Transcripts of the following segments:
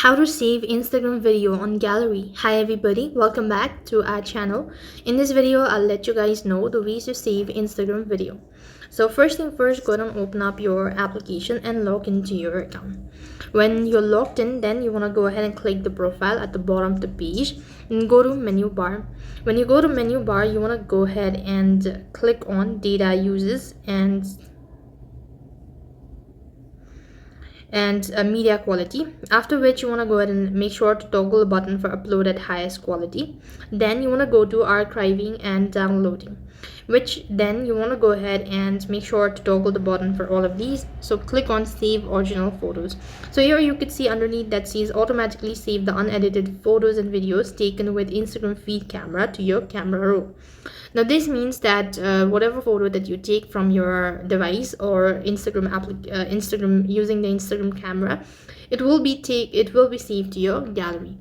How to save Instagram video on gallery. Hi everybody, welcome back to our channel. In this video I'll let you guys know the ways to save Instagram video. So first thing first, go ahead and open up your application and log into your account. When you're logged in, then you want to go ahead and click the profile at the bottom of the page and go to menu bar. When you go to menu bar, you want to go ahead and click on data uses and media quality, after which you want to go ahead and make sure to toggle the button for upload at highest quality. Then you want to go to archiving and downloading, which then you want to go ahead and make sure to toggle the button for all of these. So click on save original photos. So here you could see underneath that says automatically save the unedited photos and videos taken with Instagram feed camera to your camera roll. Now this means that whatever photo that you take from your device or Instagram using the Instagram camera, it will be saved to your gallery.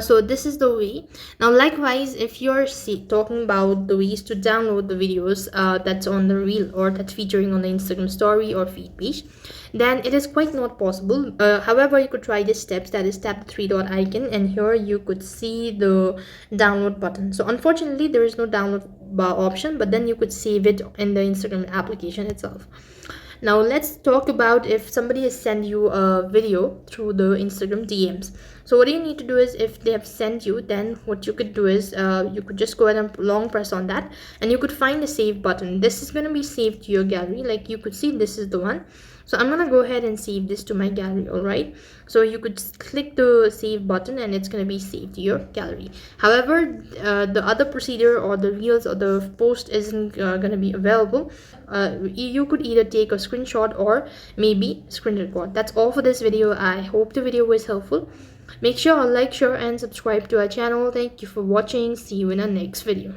So this is the way. Now likewise, if you're talking about the ways to download the videos that's on the reel or that's featuring on the Instagram story or feed page, then it is quite not possible. However, you could try these steps, that is tap the three dot icon, and here you could see the download button. So unfortunately there is no download bar option, but then you could save it in the Instagram application itself. Now let's talk about if somebody has sent you a video through the Instagram DMs. So what you need to do is, if they have sent you, then what you could do is you could just go ahead and long press on that and you could find the save button. This is going to be saved to your gallery. Like you could see, this is the one. So I'm gonna go ahead and save this to my gallery. All right, so you could click the save button and it's gonna be saved to your gallery. However, the other procedure or the reels or the post isn't gonna be available. You could either take a screenshot or maybe screen record. That's all for this video. I hope the video was helpful. Make sure to like, share and subscribe to our channel. Thank you for watching. See you in our next video.